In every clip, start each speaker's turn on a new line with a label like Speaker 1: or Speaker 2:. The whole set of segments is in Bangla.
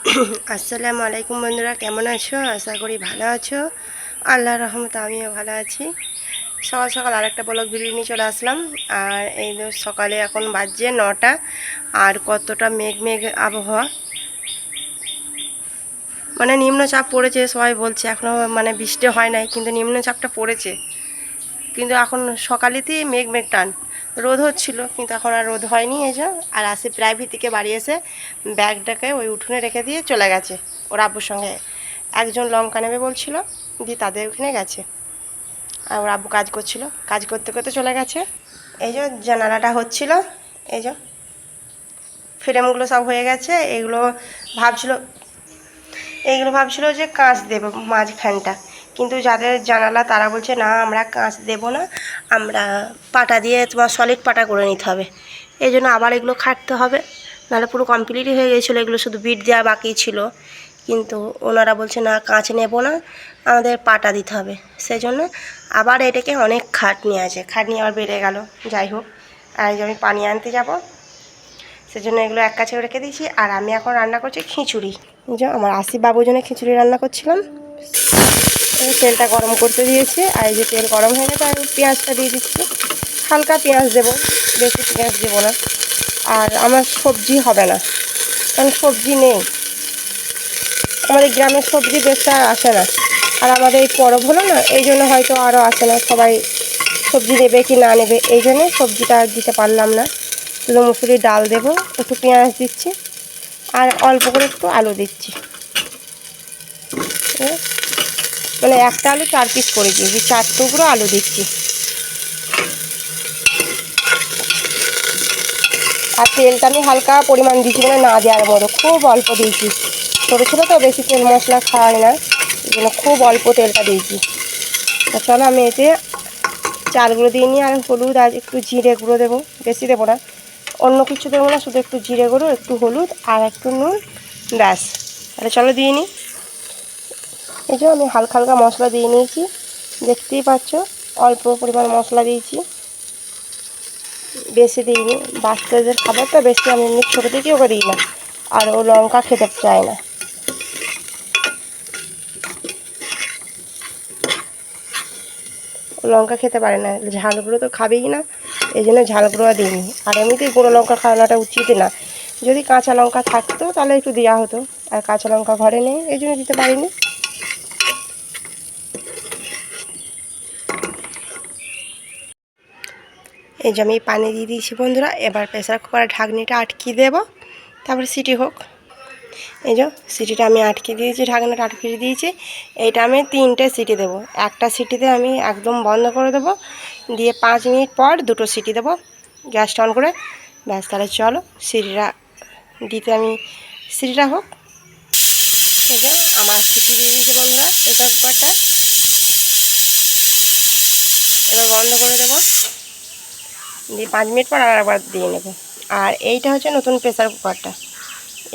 Speaker 1: আসসালামু আলাইকুম বন্ধুরা, কেমন আছো? আশা করি ভালো আছো। আল্লাহর রহমতে আমিও ভালো আছি। সকাল সকাল আরেকটা ব্লগ ভিডিও নিয়ে চলে আসলাম। আর এই সকালে এখন বাজছে 9টা। আর কতটা মেঘ মেঘ আবহাওয়া, মানে নিম্নচাপ পড়েছে। সবাই বলছে এখনও মানে বৃষ্টি হয় নাই, কিন্তু নিম্নচাপটা পড়েছে। কিন্তু এখন সকালেতেই মেঘ মেঘ টান, রোদ হচ্ছিল, কিন্তু এখন আর রোদ হয়নি। এই যে আর আসে প্রাইভেট থেকে বাড়ি এসে ব্যাগটাকে ওই উঠোনে রেখে দিয়ে চলে গেছে ওর আব্বুর সঙ্গে। একজন লঙ্কা নেবে বলছিল, দিয়ে তাদের ওখানে গেছে। আর ওর আব্বু কাজ করছিল, কাজ করতে করতে চলে গেছে। এই যে জানালাটা হচ্ছিল, এই যে ফ্রেমগুলো সব হয়ে গেছে। এইগুলো ভাবছিল যে কাঁচ দেবো মাঝখানটা, কিন্তু যাদের জানালা তারা বলছে না, আমরা কাঁচ দেবো না, আমরা পাটা দিয়ে তোমার সলিড পাটা করে নিতে হবে। এই জন্য আবার এগুলো খাটতে হবে, নাহলে পুরো কমপ্লিটই হয়ে গিয়েছিলো। এগুলো শুধু বিট দেওয়া বাকি ছিল, কিন্তু ওনারা বলছে না, কাঁচ নেব না, আমাদের পাটা দিতে হবে। সেই জন্য আবার এটাকে অনেক খাটনি আছে, খাটনি আবার বেড়ে গেল। যাই হোক, আর আমি পানি আনতে যাব, সেজন্য এগুলো এক কাছে রেখে দিয়েছি। আর আমি এখন রান্না করছি খিচুড়ি। যে আমার আসিফ বাবুর জন্য খিচুড়ি রান্না করছিলাম। তেলটা গরম করতে দিয়েছি, আর এই যে তেল গরম হয়ে গেছে, আর পেঁয়াজটা দিয়ে দিচ্ছি। হালকা পেঁয়াজ দেবো, বেশি পেঁয়াজ দেবো না। আর আমার সবজি হবে না, কারণ সবজি নেই। আমাদের গ্রামের সবজি বেশি আর আসে না। আর আমাদের এই পরব হলো না, এই জন্য হয়তো আরও আসে না। সবাই সবজি নেবে কি না নেবে, এই জন্যে সবজিটা দিতে পারলাম না। শুধু মুসুরির ডাল দেবো, একটু পেঁয়াজ দিচ্ছি, আর অল্প করে একটু আলু দিচ্ছি। মানে একটা আলু 4 পিস করে দিয়েছি, 4 টুকরো আলু দিচ্ছি। আর তেলটা আমি হালকা পরিমাণ দিচ্ছি, মানে না দেওয়ার মতো, খুব অল্প দিয়েছি। ছোটো ছোটো তো বেশি তেল মশলা খাওয়াই না, এই জন্য খুব অল্প তেলটা দিয়েছি। তা চলো আমি এতে চালগুলো দিয়ে নিই, আর হলুদ আর একটু জিরে গুঁড়ো দেবো, বেশি দেবো না, অন্য কিছু দেবো না, শুধু একটু জিরে গুঁড়ো, একটু হলুদ আর একটু নুন, ব্যাস। তাহলে চলো দিয়ে নিই। এই যে আমি হালকা হালকা মশলা দিয়ে নিয়েছি, দেখতেই পাচ্ছ, অল্প পরিমাণ মশলা দিয়েছি, বেশি দিইনি। বাচ্চাদের খাবার তো বেশি আমি এমনি ছোটো থেকেই ওকে দিই না, আর ও লঙ্কা খেতে চায় না। লঙ্কা খেতে পারে না, ঝালগুলো তো খাবেই না, এই জন্য ঝালগুলো দিইনি। আর এমনিতেই গুঁড়ো লঙ্কা খাওয়ানোটা উচিত না। যদি কাঁচা লঙ্কা থাকতো তাহলে একটু দেওয়া হতো, আর কাঁচা লঙ্কা ঘরে নেই, এই জন্য দিতে পারিনি। এই যে আমি পানি দিয়ে দিয়েছি বন্ধুরা। এবার প্রেসার কুকারের ঢাকনিটা আটকে দেবো, তারপরে সিটি হোক। এই যে সিটিটা আমি আটকে দিয়েছি, ঢাকনাটা আটকে দিয়েছি। এইটা আমি 3টে সিটি দেবো। একটা সিটিতে আমি একদম বন্ধ করে দেবো, দিয়ে 5 মিনিট পর 2টো সিটি দেবো, গ্যাসটা অন করে। ব্যাস, তাহলে চলো সিটিটা দিতে, আমি সিটিটা হোক। এই যে আমার সিটি দিয়ে দিয়েছি বন্ধুরা প্রেসার কুকারটা। এবার বন্ধ করে দেবো, দিয়ে 5 মিনিট পর আর একবার দিয়ে নেব। আর এইটা হচ্ছে নতুন প্রেসার কুকারটা,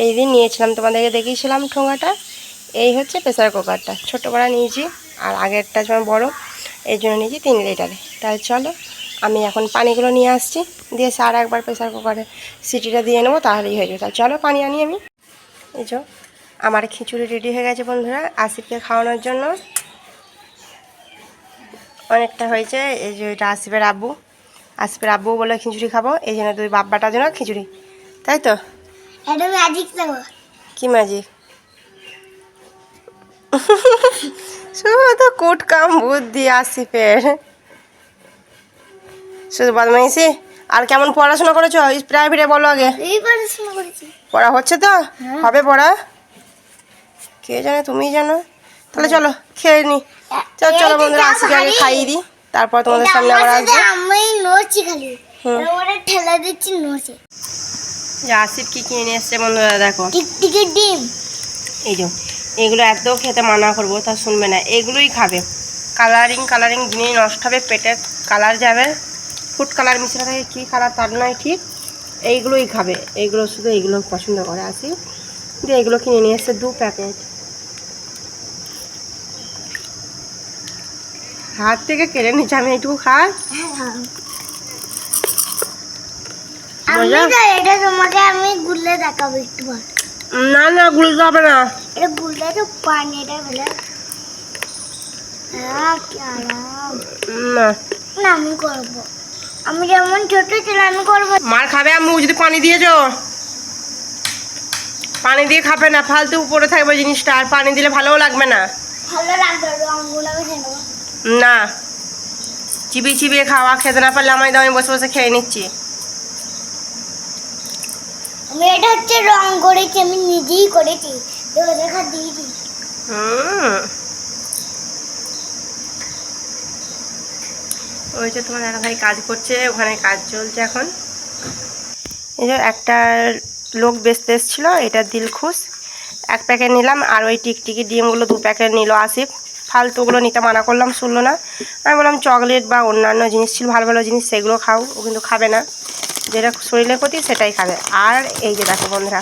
Speaker 1: এই দিন নিয়েছিলাম, তোমাদেরকে দেখিয়েছিলাম ঠোঙাটা। এই হচ্ছে প্রেসার কুকারটা, ছোটো করা নিয়েছি, আর আগেরটা সময় বড়, এই জন্য নিয়েছি 3 লিটারে। তাহলে চলো আমি এখন পানিগুলো নিয়ে আসছি, দিয়ে আর একবার প্রেসার কুকারে সিটিটা দিয়ে নেবো, তাহলেই হয়ে যাবে। তাহলে চলো পানি আনি আমি। এই যে আমার খিচুড়ি রেডি হয়ে গেছে বন্ধুরা, আসিফকে খাওয়ানোর জন্য। অনেকটা হয়েছে। এই যে এটা আসিফের আব্বু বলে খিচুড়ি খাবো, এই জন্য 2 বাব্বাটার জন্য খিচুড়ি, তাই তো? কি ম্যাজিক? শুধু কুট কাম বুদ্ধি আসিফের, শুধু বদমাইশি। আর কেমন পড়াশোনা করেছো প্রাইভেটে, বলো আগে। পড়া হচ্ছে তো? হবে পড়া? কে জানে, তুমিই জানো। তাহলে চলো খেয়ে নি। চলো বন্ধুরা, আসিফকে আগে খাইয়ে দিই, তারপর তোমাদের সামনে আবার আসবো। আসিফ কি কিনে নিয়ে এসছে বন্ধুরা, দেখো, ডিম। এই যে এগুলো এত খেতে মানা করবো, তা শুনবে না, এগুলোই খাবে। কালারিং জিনিস নষ্ট হবে, পেটের কালার যাবে। ফুড কালার মিশিয়ে থাকে, কী কালার তার নয় ঠিক, এইগুলোই খাবে। এইগুলো শুধু এইগুলো পছন্দ করে আসিফ, দিয়ে এগুলো কিনে নিয়ে এসছে 2 প্যাকেট। হাত থেকে কেড়ে নিচ্ছে, আমি এইটুকু খাই।
Speaker 2: এটা তোমাকে আমি গুলে দেখাবো একটু।
Speaker 1: না না, গুলতে হবে না।
Speaker 2: এটা গুলতে তো পানিটা ফেলে কি আরাম।
Speaker 1: না
Speaker 2: না আমি করবো, আমি যেমন ছোট ছিল আমি করবো।
Speaker 1: মার খাবে আম্মু যদি পানি দিয়েছো, পানি দিয়ে খাবে না, ফালতু উপরে থাকবে জিনিসটা, আর পানি দিলে ভালোও লাগবে না।
Speaker 2: ভালো লাগবে, রঙগুলো আমি খেয়ে নেবো।
Speaker 1: না, চিবিয়ে চিবিয়ে খাওয়া, খেতে না পারলে আমি দামি বসে বসে খেয়ে নিচ্ছি।
Speaker 2: আমি এটা হচ্ছে রং করেছি, আমি নিজেই করেছি, দেখা দিয়েছি।
Speaker 1: ওই যে তোমার দাদা ভাই কাজ করছে, ওখানে কাজ চলছে এখন। এই যে একটা লোক বেচতে এসেছিলো, এটা দিলখুশ, 1 প্যাকেট নিলাম। আর ওই টিকটিকি ডিমগুলো 2 প্যাকেট নিল আসিফ। ফালতুগুলো নিতে মানা করলাম, শুনলো না। আমি বললাম চকলেট বা অন্যান্য জিনিস ছিল, ভালো ভালো জিনিস, সেগুলো খাও। ও কিন্তু খাবে না, যেটা শরীরের ক্ষতি সেটাই খাবে। আর এই যে দেখো বন্ধুরা,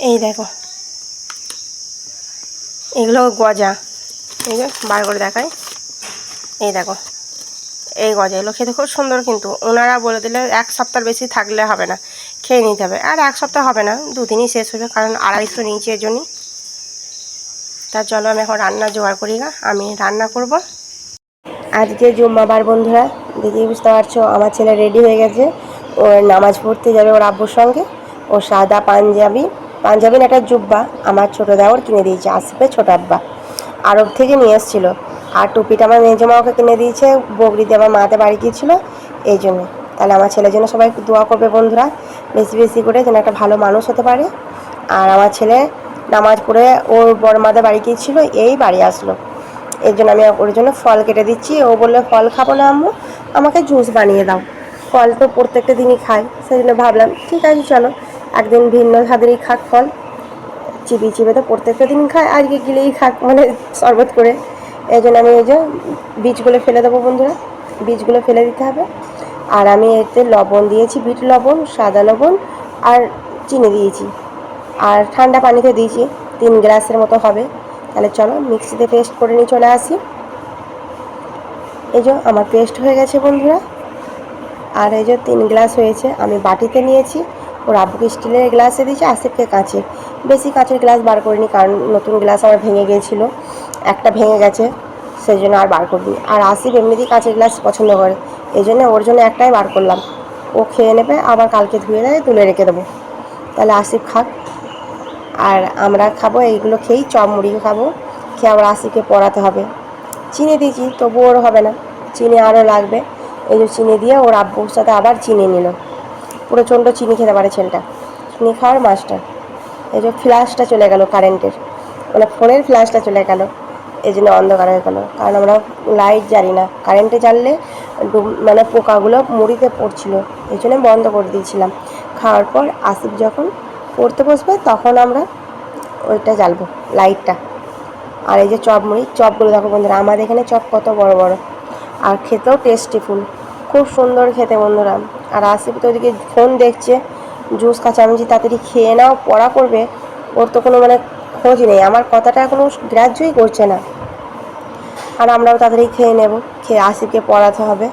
Speaker 1: এই দেখো এগুলো গজা, এই যে বার করে দেখায়, এই দেখো এই গজা, এগুলো খেতে খুব সুন্দর। কিন্তু ওনারা বলে দিলে 1 সপ্তাহ বেশি থাকলে হবে না, খেয়ে নিতে হবে। আর 1 সপ্তাহ হবে না, 2 দিনই শেষ হবে, কারণ 250 নিয়েছি এর জন্যই। তা চলো আমি এখন রান্না জোগাড় করি গা, আমি রান্না করব। আজকে জুম্মাবার বন্ধুরা, দেখেই বুঝতে পারছো আমার ছেলে রেডি হয়ে গেছে, ওর নামাজ পড়তে যাবে ওর আব্বুর সঙ্গে। ও সাদা পাঞ্জাবি, পাঞ্জাবির একটা জুব্বা আমার ছোটো দেওয়ার কিনে দিয়েছে, আসবে ছোটো আব্বা, আরব থেকে নিয়ে এসেছিলো। আর টুপিটা আমার মেজো মা ওকে কিনে দিয়েছে, বগরিতে আমার মাতে বাড়ি গিয়েছিলো এই জন্য। তাহলে আমার ছেলের জন্য সবাই দোয়া করবে বন্ধুরা, বেশি বেশি করে, যেন একটা ভালো মানুষ হতে পারে। আর আমার ছেলে নামাজ পড়ে ওর বড় মাদের বাড়ি গিয়েছিলো, এই বাড়ি আসলো। এর জন্য আমি ওর জন্য ফল কেটে দিচ্ছি। ও বললে ফল খাবো না আম্মু, আমাকে জুস বানিয়ে দাও। ফল তো প্রত্যেকটা দিনই খাই, সেই জন্য ভাবলাম ঠিক আছে চলো একদিন ভিন্ন স্বাদেরই খাক ফল। চিবিয়ে চিবিয়ে তো প্রত্যেকটা দিন খায়, আজকে গিলেই খাক, মানে শরবত করে। এই জন্য আমি এই যে বীজগুলো ফেলে দেবো বন্ধুরা, বীজগুলো ফেলে দিতে হবে। আর আমি এতে লবণ দিয়েছি, বিট লবণ, সাদা লবণ আর চিনি দিয়েছি, আর ঠান্ডা পানিতে দিয়েছি, 3 গ্লাসের মতো হবে। তাহলে চলো মিক্সিতে পেস্ট করে নিয়ে চলে আসি। এই যে আমার পেস্ট হয়ে গেছে বন্ধুরা। আর এই যে 3 গ্লাস হয়েছে, আমি বাটিতে নিয়েছি, ওর আব্বুকে স্টিলের গ্লাসে দিয়েছি, আসিফকে কাঁচের। বেশি কাঁচের গ্লাস বার করিনি, কারণ নতুন গ্লাস আমার ভেঙে গিয়েছিলো, একটা ভেঙে গেছে, সেই জন্য আর বার করিনি। আর আসিফ এমনিতেই কাঁচের গ্লাস পছন্দ করে, এই জন্য ওর জন্য একটাই বার করলাম। ও খেয়ে নেবে, আবার কালকে ধুয়ে দেয়, তুলে রেখে দেবো। তাহলে আসিফ খাক, আর আমরা খাবো। এইগুলো খেয়েই চপ মুড়ি খাবো, খেয়ে আবার আসিফকে পড়াতে হবে। চিনি দিয়েছি তবু ওর হবে না, চিনি আরও লাগবে। এই যে চিনি দিয়ে ওর আব্বুর সাথে আবার চিনি নিল, পুরো চন্ড চিনি খেতে পারে ছেলেটা, চিনি খাওয়ার মাস্টার। এই যে ফ্ল্যাশটা চলে গেল কারেন্টের, মানে ফোনের ফ্ল্যাশটা চলে গেল, এই জন্য অন্ধকার হয়ে গেলো। কারণ আমরা লাইট জ্বালি না, কারেন্টে জ্বাললে মানে পোকাগুলো মুড়িতে পড়ছিল, এই জন্য বন্ধ করে দিয়েছিলাম। খাওয়ার পর আসিফ যখন পড়তে বসবে তখন আমরা ওইটা জ্বালবো, লাইটটা। আর এই যে চপ মুড়ি, চপগুলো দেখো বন্ধুরা, আমাদের এখানে চপ কত বড় বড়, আর খেতেও টেস্টিফুল, খুব সুন্দর খেতে বন্ধুরা। আর আসিফ তো ওদিকে ফোন দেখছে, জুস খাচ্ছে। আমি যে তাড়াতাড়ি খেয়ে নাও, পড়া করবে, ওর তো কোনো মানে খোঁজ নেই, আমার কথাটা কোনো গ্রাহ্যই করছে না। আর আমরাও তাড়াতাড়ি খেয়ে নেব, খেয়ে আসিফকে পড়াতে হবে,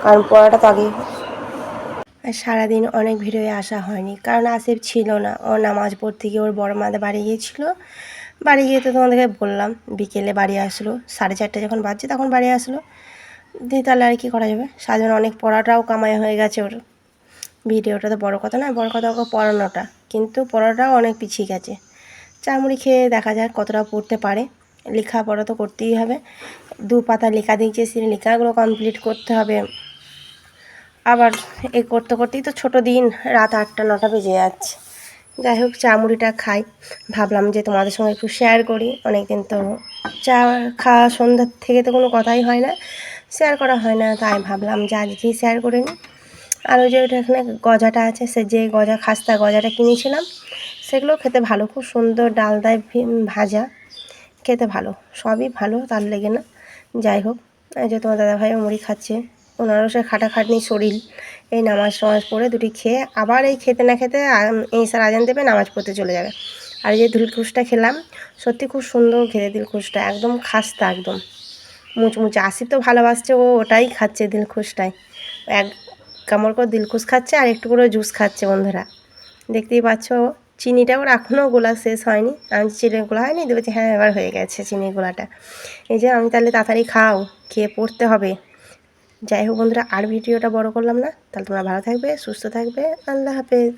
Speaker 1: কারণ পড়াটা তো আগেই। আর সারাদিন অনেক ভিড়ে আসা হয়নি, কারণ আসিফ ছিল না, ও নামাজ পড়তে গিয়ে ওর বড় মাদের বাড়ি গিয়েছিলো। বাড়ি গিয়ে তো তোমাদেরকে বললাম, বিকেলে বাড়ি আসলো, 4:30 যখন বাজছে তখন বাড়ি আসলো। দিয়ে তাহলে আর কি করা যাবে, সারাদিন অনেক পড়াটাও কামাই হয়ে গেছে ওর। ভিডিওটা তো বড় কথা না, বড় কথা ওকে পড়ানোটা, কিন্তু পড়াটাও অনেক পিছিয়ে গেছে। চামড়ি খেয়ে দেখা যায় কতটা পড়তে পারে। লেখাপড়া তো করতেই হবে, 2 পাতা লেখা দিয়েছে, সেই লেখাগুলো কমপ্লিট করতে হবে। আবার এই করতে করতেই তো ছোটো দিন, রাত 8টা-9টা বেজে যাচ্ছে। যাই হোক চা মুড়িটা খাই, ভাবলাম যে তোমাদের সঙ্গে একটু শেয়ার করি। অনেক দিন তো চা খাওয়া সন্ধ্যার থেকে তো কোনো কথাই হয় না, শেয়ার করা হয় না, তাই ভাবলাম যে আজকেই শেয়ার করে নিই। আর ওই যে ওইটা এখানে গজাটা আছে, সে যে গজা খাস্তা গজাটা কিনেছিলাম, সেগুলো খেতে ভালো, খুব সুন্দর, ডালদায় ভাজা, খেতে ভালো, সবই ভালো, তার লেগে না। যাই হোক, এই যে তোমার দাদাভাইও মুড়ি খাচ্ছে, ওনারও সে খাটাখাটনি শরীর, এই নামাজ টামাজ পড়ে দুটি খেয়ে আবার এই খেতে না খেতে এই স্যার আজান দেবে, নামাজ পড়তে চলে যাবে। আর এই যে দিলখুশটা খেলাম, সত্যি খুব সুন্দর খেতে দিলখুশটা, একদম খাস্তা, একদম মুচমুচে। আসিফ তো ভালোবাসছে, ও ওটাই খাচ্ছে দিলখুশটাই, এক কামড় করে দিলখুশ খাচ্ছে আর একটু করে জুস খাচ্ছে বন্ধুরা। দেখতেই পাচ্ছ চিনিটা ওর এখনও গোলা শেষ হয়নি। আমি চিনি গোলা হয়নি, দেখছি হ্যাঁ এবার হয়ে গেছে চিনির গোলাটা। এই যে আমি তাহলে তাড়াতাড়ি খাও, খেয়ে পড়তে হবে। যাই হোক বন্ধুরা, আর ভিডিওটা বড় করলাম না, তাহলে তোমরা ভালো থাকবে, সুস্থ থাকবে। আল্লাহ হাফেজ।